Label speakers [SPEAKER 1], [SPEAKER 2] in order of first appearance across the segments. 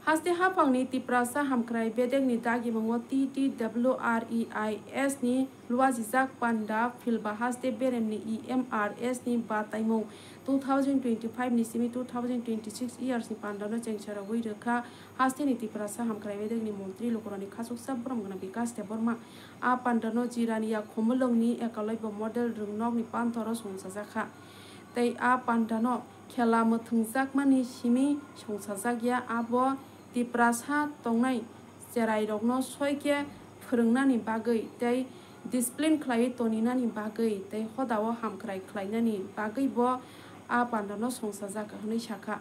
[SPEAKER 1] haste hapangni tiprasa hamkrai bedek ni dagi mango TTWREIS ni luwajijak panda filba haste berem ni EMRS ni bataimong 2025 ni simi 2026 years ni panda no chengchara wi rekha haste ni tiprasa hamkrai bedek ni montri lokorani khasuk sabram gana bikas te borma a panda no jirani ya khomolong ni ekaloi bo model rungnok ni panthoro songsajakha tei a panda no khela mothungjak mani simi songsajak ya abo tiprasa tongnai cherai rokno soike phurungnani bagui tei discipline khlai toninani bagui tei hodao hamkrai khlainani bagui bo a pandano songsajak hwnoi sakha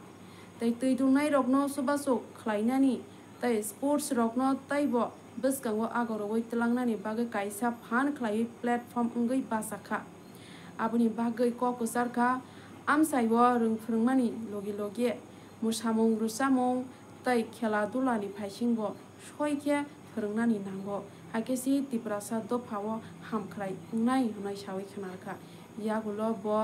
[SPEAKER 1] tei tuidungnai rokno subasuk khlainani tei sports rokno teibo bwskango agorowoi tlangnani bagui kaisa phan khlai platform wngui basakha aboni bagui kokusarkha amsaibo rungphurungmani logi logi musamung rusamung tei khela dulani phaisingbo soike phurungnani nango hakesi tiprasa dofao hamkrai nai hunai sawi khnarkha yagulo bo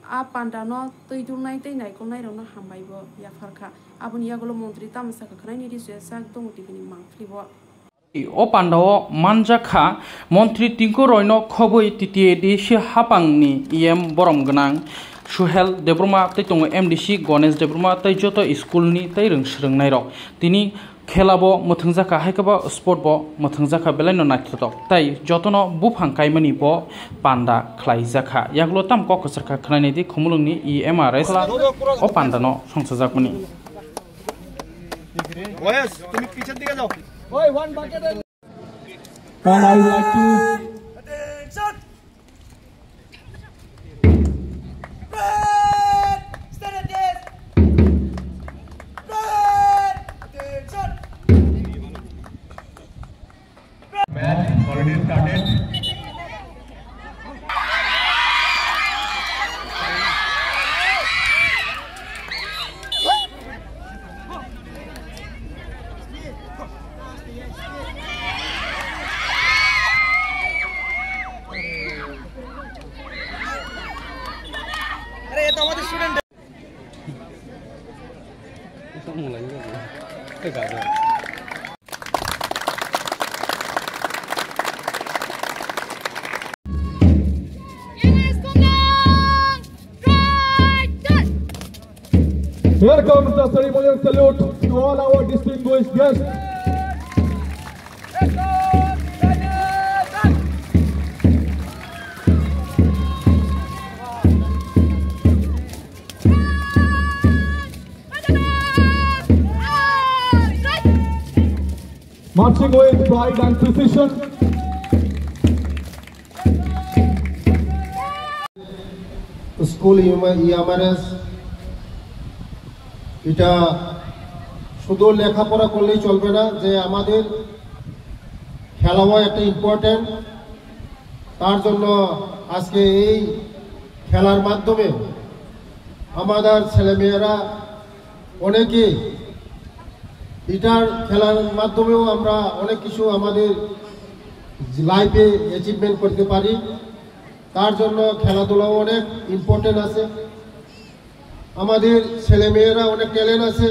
[SPEAKER 1] a pandano tuidungnai tei naikolnai rokno hambaibo yafarkha aboni yagulo montri tamsa khnai ni risuesa tongu tibini mangflibo
[SPEAKER 2] o pandao manjakha montri tingko roino khoboi titiye deshi hapangni borong gnang Suhel Debruma tei tongo MDC Ganesh Debruma tei joto school ni tei rungsrungnai rok tini khelabo muthungjaka haikaba sport bo muthungjaka belaino naithito tai jotono bufang kaimani bo panda khlaijaka yaglo tam kokosarka khlaini di khumulungni EMRS o panda no songsajakmani
[SPEAKER 3] Boys তুমি পিছন দিকে যাও
[SPEAKER 4] ওই one bucket and I would like to
[SPEAKER 3] attention match already started. अरे ये तो हमारे student
[SPEAKER 4] Here comes the ceremonial salute to all our distinguished guests. Marching with pride and precision.
[SPEAKER 5] School EMRS এটা শুধু লেখাপড়া করলেই চলবে না যে আমাদের খেলাও একটা ইম্পর্টেন্ট তার জন্য আজকে এই খেলার মাধ্যমে আমাদের ছেলেমেয়েরা অনেকে এটার খেলার মাধ্যমেও আমরা অনেক কিছু আমাদের লাইফে অ্যাচিভমেন্ট করতে পারি তার জন্য খেলাধুলাও অনেক ইম্পর্টেন্ট আছে আমাদের ছেলেমেয়েরা অনেক ট্যালেন্ট আছে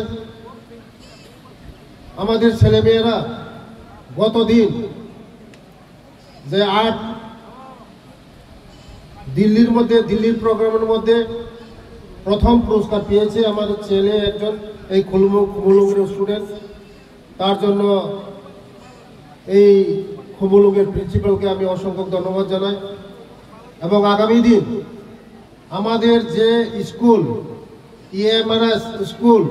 [SPEAKER 5] আমাদের ছেলেমেয়েরা গতদিন যে আর্ট দিল্লির প্রোগ্রামের মধ্যে প্রথম পুরস্কার পেয়েছে আমাদের ছেলে একজন এই খুমুলুঙ্গের স্টুডেন্ট তার জন্য এই খুমুলুঙ্গের প্রিন্সিপালকে আমি অসংখ্য ধন্যবাদ জানাই এবং আগামী দিন আমাদের যে স্কুল EMRS স্কুল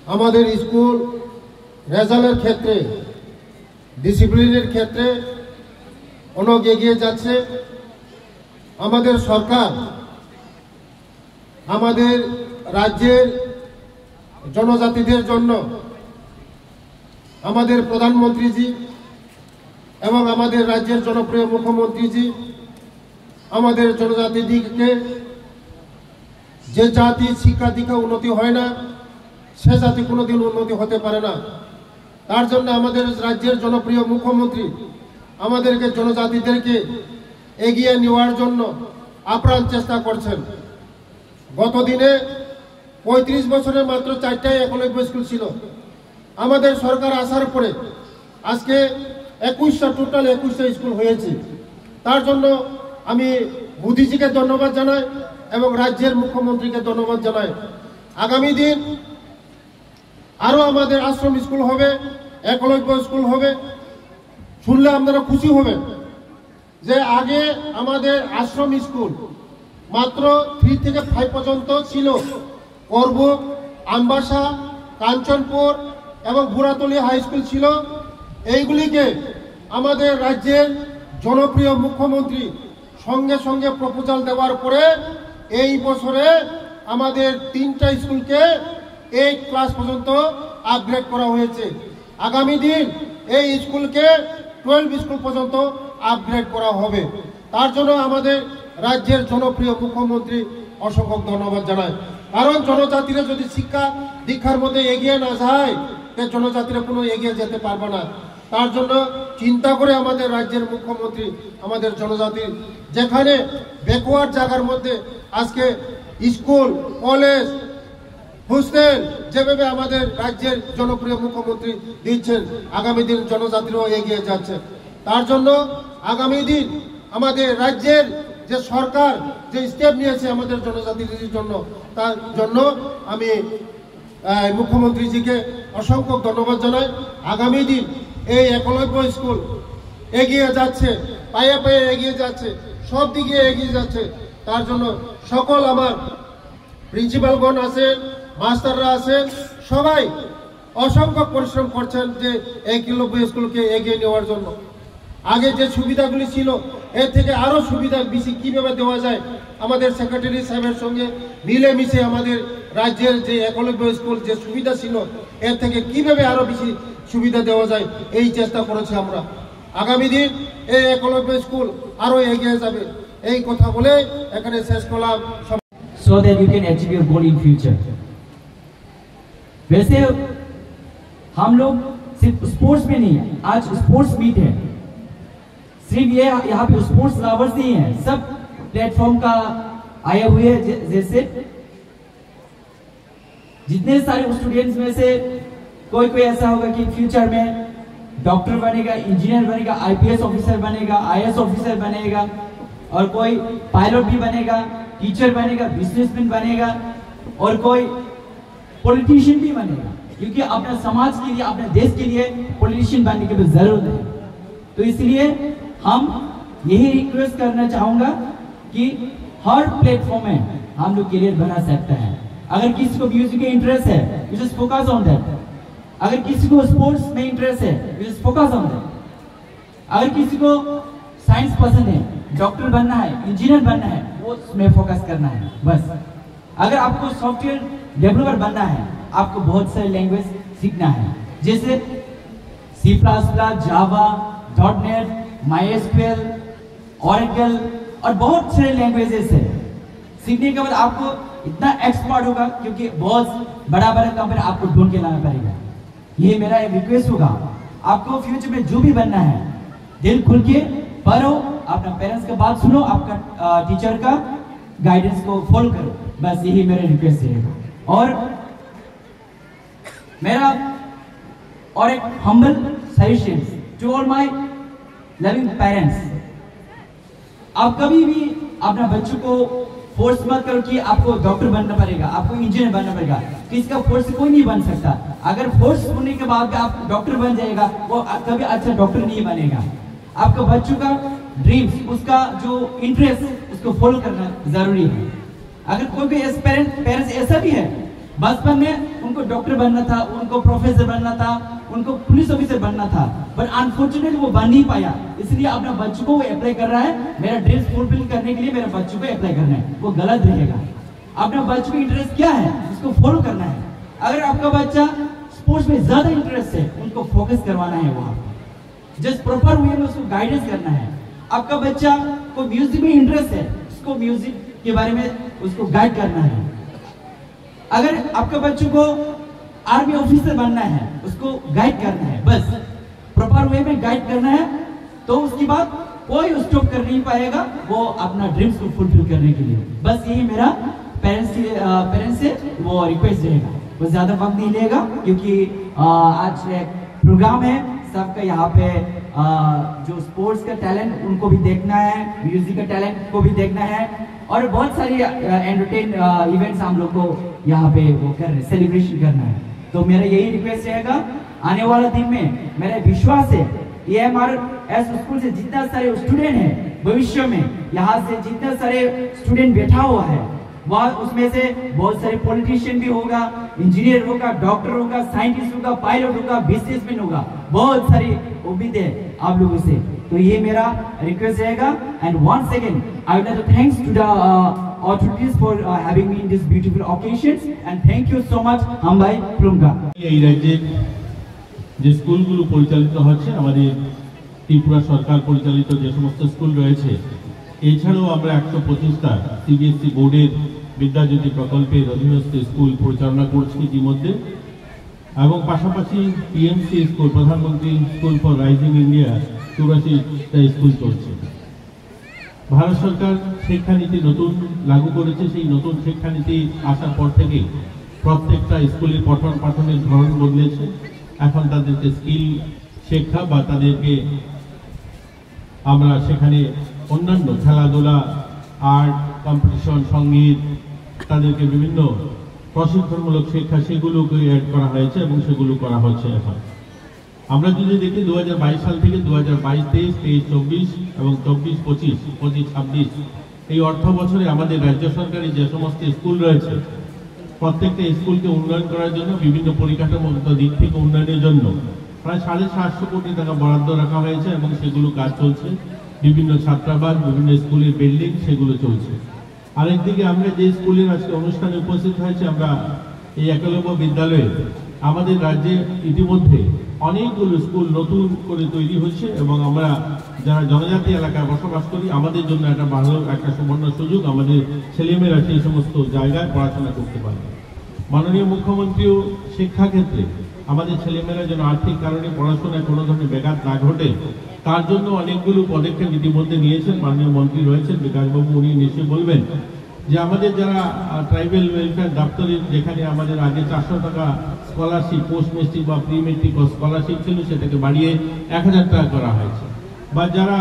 [SPEAKER 5] আমাদের স্কুল রেজাল্টের ক্ষেত্রে ডিসিপ্লিনের ক্ষেত্রে অনেক এগিয়ে যাচ্ছে আমাদের সরকার আমাদের রাজ্যের জনজাতিদের জন্য আমাদের প্রধানমন্ত্রীজি এবং আমাদের রাজ্যের জনপ্রিয় মুখ্যমন্ত্রীজি আমাদের জনজাতিদিকে যে জাতি শিক্ষা দীক্ষা উন্নতি হয় না সে জাতি কোনোদিন উন্নতি হতে পারে না তার জন্য আমাদের রাজ্যের জনপ্রিয় মুখ্যমন্ত্রী আমাদেরকে জনজাতিদেরকে এগিয়ে নেওয়ার জন্য আপ্রাণ চেষ্টা করছেন গতদিনে 35 বছরে মাত্র 4টাই একলব্য স্কুল ছিল। আমাদের সরকার আসার পরে আজকে 21টা টোটাল 21টা স্কুল হয়েছে। তার জন্য আমি মোদিজিকে ধন্যবাদ জানাই এবং রাজ্যের মুখ্যমন্ত্রীকে ধন্যবাদ জানাই। আগামী দিন আরো আমাদের আশ্রম স্কুল হবে, একলব্য স্কুল হবে। শুনলে আপনারা খুশি হবেন যে আগে আমাদের আশ্রম স্কুল মাত্র 3 থেকে 5 পর্যন্ত ছিল। করবুক, আমবাসা, কাঞ্চনপুর এবং বুড়াতলি হাই স্কুল ছিল। এইগুলিকে আমাদের রাজ্যের জনপ্রিয় মুখ্যমন্ত্রী সঙ্গে সঙ্গে প্রপোজাল দেওয়ার পরে এই বছরে আমাদের 3টা স্কুলকে 8 ক্লাস পর্যন্ত আপগ্রেড করা হয়েছে। আগামী দিন এই স্কুলকে 12 স্কুল পর্যন্ত আপগ্রেড করা হবে। তার জন্য আমাদের রাজ্যের জনপ্রিয় মুখ্যমন্ত্রী অসংখ্য ধন্যবাদ জানায়। কারণ জনজাতিরা যদি শিক্ষা দীক্ষার মধ্যে এগিয়ে না যায়, জনজাতিরা কোনো এগিয়ে যেতে পারবে না। তার জন্য চিন্তা করে আমাদের রাজ্যের মুখ্যমন্ত্রী আমাদের জনজাতির যেখানে ব্যাকওয়ার্ড জায়গার মধ্যে আজকে স্কুল, কলেজ, হোস্টেল যেভাবে আমাদের রাজ্যের জনপ্রিয় মুখ্যমন্ত্রী দিচ্ছেন, আগামী দিন জনজাতিরাও এগিয়ে যাচ্ছে। তার জন্য আগামী দিন আমাদের রাজ্যের যে সরকার যে স্টেপ নিয়েছে আমাদের জনজাতিদের জন্য, তার জন্য আমি মুখ্যমন্ত্রীজিকে অসংখ্য ধন্যবাদ জানাই। আগামী দিন এই একলব্য স্কুল এগিয়ে যাচ্ছে, পায়ে পায়ে এগিয়ে যাচ্ছে, সব দিকে এগিয়ে যাচ্ছে। তার জন্য সকল আমার প্রিন্সিপালগণ আছেন, মাস্টাররা আছেন, সবাই অসংখ্য পরিশ্রম করছেন যে একলব্য স্কুলকে এগিয়ে নেওয়ার জন্য। আগে যে সুবিধাগুলি ছিল এর থেকে আরো সুবিধা বেশি কিভাবে দেওয়া যায়, আমাদের সেক্রেটারি সাহেবের সঙ্গে মিলেমিশে আমাদের রাজ্যের যে একলব্য স্কুল যে সুবিধা ছিল এর থেকে কিভাবে আরো বেশি সুবিধা দেওয়া যায় এই চেষ্টা করেছি আমরা। আগামী দিন এই একলব্য স্কুল আরো এগিয়ে যাবে, এই কথা বলে এখানে শেষ করলাম।
[SPEAKER 6] So that you can achieve your goal in future. वैसे हम लोग सिर्फ स्पोर्ट्स में नहीं है, आज स्पोर्ट्स मीट है, सिर्फ ये यहाँ पे स्पोर्ट्स लवर्स नहीं है, सब प्लेटफॉर्म का आए हुए हैं। जैसे जितने सारे स्टूडेंट्स में से कोई कोई ऐसा होगा कि फ्यूचर में डॉक्टर बनेगा, इंजीनियर बनेगा, आईपीएस ऑफिसर बनेगा, आईएएस ऑफिसर बनेगा, और कोई पायलट भी बनेगा, टीचर बनेगा, बिजनेसमैन बनेगा, और कोई पॉलिटिशियन भी बनेगा। क्योंकि अपने समाज के लिए, अपने देश के लिए पॉलिटिशियन बनने की भी जरूरत है। तो इसलिए हम यही रिक्वेस्ट करना चाहूंगा कि हर प्लेटफॉर्म में हम लोग करियर बना सकते हैं। अगर किसी को म्यूजिक में इंटरेस्ट है, you just focus on that. अगर किसी को स्पोर्ट्स में इंटरेस्ट है, you just focus on that. अगर किसी को साइंस पसंद है, डॉक्टर बनना है, इंजीनियर बनना है, वो उसमें फोकस करना है बस। अगर आपको सॉफ्टवेयर डेवलपर बनना है, आपको बहुत सारे लैंग्वेज सीखना है, जैसे C++, जावा, .NET, MySQL, Oracle और बहुत सारे लैंग्वेजेस है। सीखने के बाद आपको इतना एक्सपर्ट होगा, क्योंकि बहुत बड़ा बड़ा कंपनी आपको ढूंढ के लाना पड़ेगा। ये मेरा एक रिक्वेस्ट होगा, आपको फ्यूचर में जो भी बनना है दिल खुल के पढ़ो, अपना पेरेंट्स का बात सुनो, आपका टीचर का गाइडेंस को फॉलो करो, बस यही मेरा रिक्वेस्ट है। और मेरा और एक humble suggestion to all my loving parents, आप कभी भी अपना बच्चों को फोर्स मत करो कि आपको डॉक्टर बनना पड़ेगा, आपको इंजीनियर बनना पड़ेगा। किसी का फोर्स से कोई नहीं बन सकता। अगर फोर्स होने के बाद आप डॉक्टर बन जाएगा, वो कभी अच्छा डॉक्टर नहीं बनेगा। आपका बच्चों का ड्रीम्स, उसका जो इंटरेस्ट, उसको फॉलो करना जरूरी है। अगर कोई भी पेरेंट्स ऐसा भी है, बचपन में उनको डॉक्टर बनना था, उनको प्रोफेसर बनना था, उनको पुलिस ऑफिसर बनना था, बट अनफॉर्चुनेटली वो बन नहीं पाया, इसलिए अपने बच्चों को अप्लाई कर रहा है। मेरा ड्रीम्स फुलफिल करने के लिए मेरे बच्चों को अप्लाई करना है, वो गलत रहेगा। अपने बच्चों का इंटरेस्ट क्या है, उसको फॉलो करना है। अगर आपका बच्चा स्पोर्ट्स में ज्यादा इंटरेस्ट है, उनको फोकस करवाना है, वहां जस्ट प्रॉपर वे में उसको गाइडेंस करना है। आपका बच्चा को म्यूजिक में इंटरेस्ट है, उसको म्यूजिक के बारे में उसको गाइड करना है। अगर आपके बच्चों को आर्मी ऑफिसर बनना है, उसको गाइड करना है, बस प्रॉपर वे में गाइड करना है, तो उसके बाद कोई स्टॉप कर नहीं पाएगा वो अपना ड्रीम्स को फुलफिल करने के लिए। बस यही मेरा पेरेंट्स से वो रिक्वेस्ट रहेगा, वो ज़्यादा वक्त नहीं लेगा क्योंकि आज एक प्रोग्राम है सबका यहाँ पे। जो स्पोर्ट्स का टैलेंट उनको भी देखना है, म्यूजिक का टैलेंट को भी देखना है और बहुत सारी एंटरटेन इवेंट्स हम लोग को यहाँ पे वो कर रहे, सेलिब्रेशन करना है। तो मेरा यही रिक्वेस्ट रहेगा, आने वाला दिन में मेरा विश्वास है EMRS स्कूल से जितना सारे स्टूडेंट हैं भविष्य में, यहाँ से जितना सारे स्टूडेंट बैठा हुआ है वह उसमें से बहुत सारे पॉलिटिशियन भी होगा, इंजीनियर होगा, डॉक्टर होगा, साइंटिस्ट होगा, पायलट होगा, बिजनेसमैन होगा, बहुत सारी उम्मीद है आप लोगों से। तो ये मेरा रिक्वेस्ट रहेगा। And once again I would like to thanks to the authorities for having me in this beautiful occasions and thank you so much हम भाई प्लुमका।
[SPEAKER 7] এই রাজ্যে যে স্কুলগুলো পরিচালিত হচ্ছে আমাদের ত্রিপুরা সরকার পরিচালিত যে সমস্ত স্কুল রয়েছে, এছাড়াও আমরা 125টা CBSE বোর্ডের বিদ্যাজ্যোতি প্রকল্পের অধীনস্থ স্কুল পরিচালনা করছি ইতিমধ্যে, এবং পাশাপাশি PMC স্কুল, প্রধানমন্ত্রী স্কুল ফর রাইজিং ইন্ডিয়া 84টা স্কুল চলছে। ভারত সরকার শিক্ষানীতি নতুন লাগু করেছে, সেই নতুন শিক্ষানীতি আসার পর থেকে প্রত্যেকটা স্কুলের পঠন পাঠনের ধরন বদলেছে। এখন তাদেরকে স্কিল শিক্ষা বা তাদেরকে আমরা সেখানে অন্যান্য খেলাধুলা, আর্ট, কম্পিটিশন, সঙ্গীত, তাদেরকে বিভিন্ন প্রশিক্ষণমূলক শিক্ষা সেগুলোকে অ্যাড করা হয়েছে এবং সেগুলো করা হচ্ছে এখন। আমরা যদি দেখি 2022 সাল থেকে 2022-23, 23-24 এবং 24-25, 25-26 এই অর্থ বছরে আমাদের রাজ্য সরকারি যে সমস্ত স্কুল রয়েছে প্রত্যেকটা স্কুলকে উন্নয়ন করার জন্য, বিভিন্ন পরিকাঠামোগত দিক থেকে উন্নয়নের জন্য প্রায় 750 কোটি টাকা বরাদ্দ রাখা হয়েছে এবং সেগুলো কাজ চলছে। বিভিন্ন ছাত্রাবাস, বিভিন্ন স্কুলের বিল্ডিং সেগুলো চলছে। আরেকদিকে আমরা যে স্কুলের আজকে অনুষ্ঠানে উপস্থিত হয়েছে, আমরা এই একলব্য বিদ্যালয়ে আমাদের রাজ্যে ইতিমধ্যে অনেকগুলো স্কুল নতুন করে তৈরি হচ্ছে এবং আমরা যারা জনজাতি এলাকায় বসবাস করি আমাদের জন্য একটা ভালো একটা সুবর্ণ সুযোগ, আমাদের ছেলেমেয়েরা সেই সমস্ত জায়গায় পড়াশোনা করতে পারবে। মাননীয় মুখ্যমন্ত্রীও শিক্ষাক্ষেত্রে আমাদের ছেলেমেয়েরা যেন আর্থিক কারণে পড়াশোনায় কোনো ধরনের ব্যাঘাত না ঘটে তার জন্য অনেকগুলো পদক্ষেপ ইতিমধ্যে নিয়েছেন। মাননীয় মন্ত্রী রয়েছেন বিকাশবাবু, উনি নিশ্চয়ই বলবেন যে আমাদের যারা ট্রাইবেল ওয়েলফেয়ার দপ্তরের, যেখানে আমাদের আগে 400 টাকা স্কলারশিপ, পোস্ট মেট্রিক বা প্রি মেট্রিক স্কলারশিপ ছিল সেটাকে বাড়িয়ে 1000 টাকা করা হয়েছে। বা যারা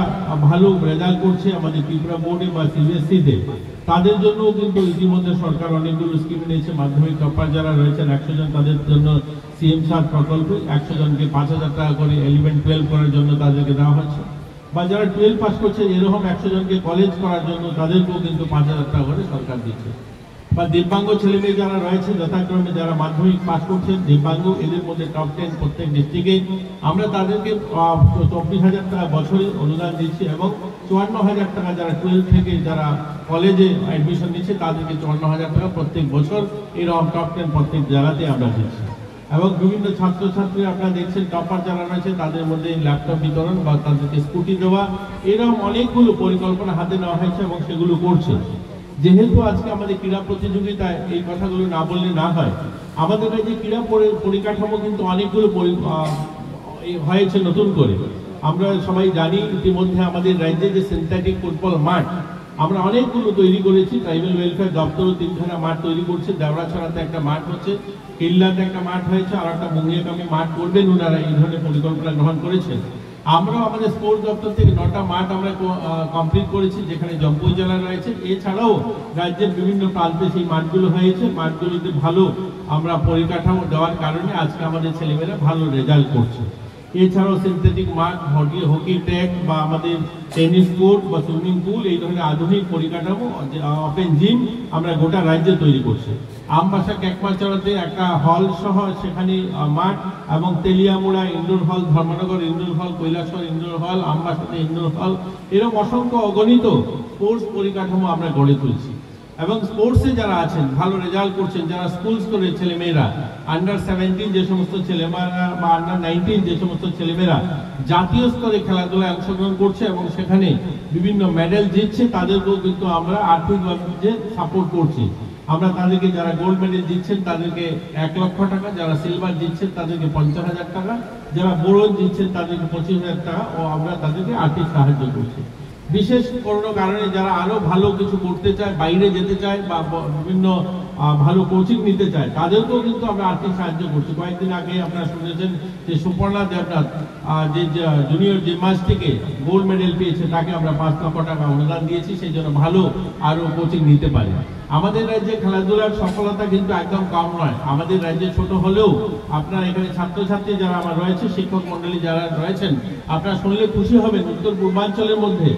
[SPEAKER 7] ভালো রেজাল্ট করছে আমাদের ত্রিপুরা বোর্ডে বা CBSE-তে তাদের জন্যও কিন্তু ইতিমধ্যে সরকার অনেকগুলো স্কিম নিয়েছে। মাধ্যমিক টপার যারা রয়েছেন 100 জন, তাদের জন্য CM-SAT প্রকল্পে 100 জনকে 5000 টাকা করে 11-12 করার জন্য তাদেরকে দেওয়া হচ্ছে। বা যারা 12 পাস করছে এরকম 100 জনকে কলেজ করার জন্য তাদেরকেও কিন্তু 5000 টাকা করে সরকার দিচ্ছে। বা দিব্যাঙ্গ ছেলেমেয়ে যারা রয়েছে যথাক্রমে যারা মাধ্যমিক পাস করছেন দিব্যাঙ্গ, এদের মধ্যে টপ 10 প্রত্যেক ডিস্ট্রিক্টে আমরা তাদেরকে 24,000 টাকা বছরে অনুদান দিচ্ছি এবং 54,000 টাকা যারা 12 থেকে যারা কলেজে অ্যাডমিশন নিচ্ছে তাদেরকে 54,000 টাকা প্রত্যেক বছর এরকম টপ 10 প্রত্যেক জায়গাতে আমরা দিচ্ছি। এবং বিভিন্ন ছাত্রছাত্রী আপনারা দেখছেন টপার যারা রয়েছে তাদের মধ্যে ল্যাপটপ বিতরণ বা তাদেরকে স্কুটি দেওয়া, এরকম অনেকগুলো পরিকল্পনা হাতে নেওয়া হয়েছে এবং সেগুলো করছে। যেহেতু আজকে আমাদের ক্রীড়া প্রতিযোগিতায় এই কথাগুলো না বললে না হয়, আমাদের যে ক্রীড়া পরিকাঠামো কিন্তু অনেকগুলো হয়েছে নতুন করে। আমরা সবাই জানি ইতিমধ্যে আমাদের রাজ্যে যে সিনথেটিক ফুটবল মাঠ আমরা অনেকগুলো তৈরি করেছি। ট্রাইবেল ওয়েলফেয়ার দপ্তরও 3খানা মাঠ তৈরি করছে। দেওড়াছড়াতে একটা মাঠ হচ্ছে, কিল্লাতে একটা মাঠ হয়েছে, আর একটা মুঙ্গিয়াকামী মাঠ করবেন ওনারা, এই ধরনের পরিকল্পনা গ্রহণ করেছেন। আমরাও আমাদের স্পোর্টস দপ্তর থেকে 9টা মাঠ আমরা কমপ্লিট করেছি যেখানে জম্পুই জেলা রয়েছে। এছাড়াও রাজ্যের বিভিন্ন প্রান্তে সেই মাঠগুলো হয়েছে। মাঠগুলোতে ভালো আমরা পরিকাঠামো দেওয়ার কারণে আজকে আমাদের ছেলেমেয়েরা ভালো রেজাল্ট করছে। এছাড়াও সিনথেটিক মাঠ, হকি ট্র্যাক বা আমাদের টেনিস কোর্ট বা সুইমিং পুল, এই ধরনের আধুনিক পরিকাঠামো, ওপেন জিম আমরা গোটা রাজ্যে তৈরি করছি। আমবাসা ক্যাকমাচড়াতে একটা হল সহ সেখানে মাঠ এবং তেলিয়ামুড়া ইনডোর হল, ধর্মনগর ইনডোর হল, কৈলাসহর ইনডোর হল, আমবাসাতে ইনডোর হল, এরকম অসংখ্য অগণিত স্পোর্টস পরিকাঠামো আমরা গড়ে তুলছি। এবং স্পোর্টসে যারা আছেন ভালো রেজাল্ট করছেন, যারা স্কুল স্তরের ছেলেমেয়েরা, আন্ডার 17 যে সমস্ত ছেলেমেয়েরা বা আন্ডার 19 যে সমস্ত ছেলেমেয়েরা জাতীয় স্তরে খেলাধুলায় অংশগ্রহণ করছে এবং সেখানে বিভিন্ন মেডেল জিতছে, তাদেরকেও কিন্তু আমরা আর্থিকভাবে সাপোর্ট করছি। আমরা তাদেরকে যারা গোল্ড মেডেল দিচ্ছেন তাদেরকে 1 লক্ষ টাকা, যারা সিলভার দিচ্ছেন তাদেরকে 50,000 টাকা, যারা ব্রোঞ্জ দিচ্ছেন তাদেরকে 25,000 টাকা ও আমরা তাদেরকে আর্থিক সাহায্য করছি। বিশেষ কোনো কারণে যারা আরো ভালো কিছু করতে চায়, বাইরে যেতে চায় বা বিভিন্ন ভালো কোচিং নিতে চায়, তাদেরকেও কিন্তু আমরা আর্থিক সাহায্য করছি। কয়েকদিন আগে আপনারা শুনেছেন যে সুপর্ণা দেবনাথ যে জুনিয়র জিমন্যাস্টিকে গোল্ড মেডেল পেয়েছে, তাকে আমরা 5 লক্ষ টাকা অনুদান দিয়েছি, সেই জন্য ভালো আরো কোচিং নিতে পারে। আমাদের রাজ্যে খেলাধুলার সফলতা কিন্তু একদম কম নয়। আমাদের রাজ্যে ছোট হলেও আপনারা এখানে ছাত্রছাত্রী যারা আমার রয়েছে, শিক্ষক মন্ডলী যারা রয়েছেন, আপনারা শুনলে খুশি হবেন, উত্তর পূর্বাঞ্চলের মধ্যে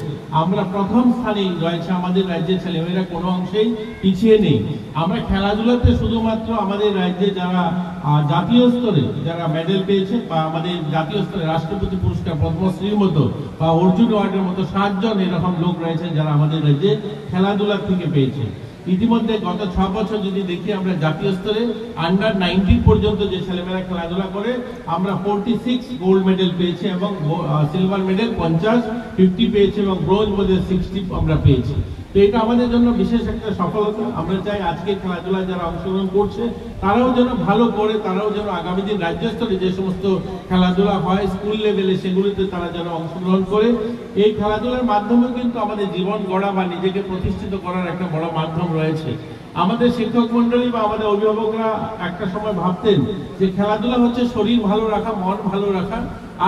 [SPEAKER 7] আমরা প্রথম স্থানেই রয়েছে। আমাদের রাজ্যের ছেলেমেয়েরা কোনো অংশেই পিছিয়ে নেই। আমরা খেলাধুলাতে শুধুমাত্র আমাদের রাজ্যে যারা জাতীয় স্তরে যারা মেডেল পেয়েছে বা আমাদের জাতীয় স্তরে রাষ্ট্রপতি পুরস্কার, পদ্মশ্রীর মতো বা অর্জুন অ্যাওয়ার্ডের মতো 7 জন এরকম লোক রয়েছেন যারা আমাদের রাজ্যে খেলাধুলা থেকে পেয়েছে। ইতিমধ্যে গত 6 বছর যদি দেখি, আমরা জাতীয় স্তরে আন্ডার 19 পর্যন্ত যে ছেলেমেয়েরা খেলাধুলা করে আমরা 46 গোল্ড মেডেল পেয়েছি এবং সিলভার মেডেল 50, 50 পেয়েছি এবং ব্রোঞ্জ মেডেল 60 আমরা পেয়েছি। তো এটা আমাদের জন্য বিশেষ একটা সফলতা। আমরা চাই আজকে খেলাধুলায় যারা অংশগ্রহণ করছে তারাও যেন ভালো করে, তারাও যেন আগামী দিন রাজ্য স্তরে যে সমস্ত খেলাধুলা হয় স্কুল লেভেলে, সেগুলিতে তারা যেন অংশগ্রহণ করে। এই খেলাধুলার মাধ্যমে কিন্তু আমাদের জীবন গড়া বা নিজেকে প্রতিষ্ঠিত করার একটা বড় মাধ্যম রয়েছে। আমাদের শিক্ষক মন্ডলী বা আমাদের অভিভাবকরা একটা সময় ভাবতেন যে খেলাধুলা হচ্ছে শরীর ভালো রাখা, মন ভালো রাখা।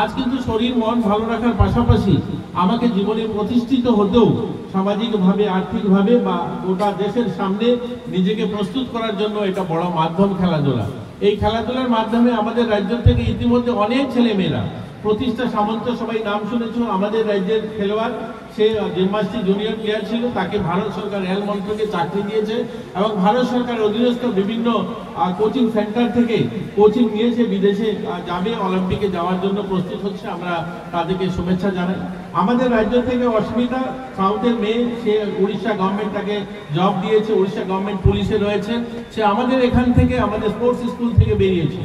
[SPEAKER 7] আজ কিন্তু শরীর মন ভালো রাখার পাশাপাশি আমাকে জীবনে প্রতিষ্ঠিত হতেও সামাজিকভাবে, আর্থিকভাবে বা গোটা দেশের সামনে নিজেকে প্রস্তুত করার জন্য এটা বড় মাধ্যম খেলাধুলা। এই খেলাধুলার মাধ্যমে আমাদের রাজ্য থেকে ইতিমধ্যে অনেক ছেলেমেয়েরা, প্রতিষ্ঠা সামন্ত সবাই নাম শুনেছ, আমাদের রাজ্যের খেলোয়াড়, সে জিমন্যাস্টিক জুনিয়র প্লেয়ার ছিল, তাকে ভারত সরকার রেল মন্ত্রকে চাকরি দিয়েছে এবং ভারত সরকার অধীনস্থ বিভিন্ন কোচিং সেন্টার থেকে কোচিং নিয়েছে, বিদেশে যাবে, অলিম্পিকে যাওয়ার জন্য প্রস্তুত হচ্ছে। আমরা তাদেরকে শুভেচ্ছা জানাই। আমাদের রাজ্য থেকে অস্মিতা, সাউথের মেয়ে, সে উড়িষ্যা গভর্নমেন্ট তাকে জব দিয়েছে, উড়িষ্যা গভর্নমেন্ট পুলিশে রয়েছে। সে আমাদের এখান থেকে, আমাদের স্পোর্টস স্কুল থেকে বেরিয়েছে।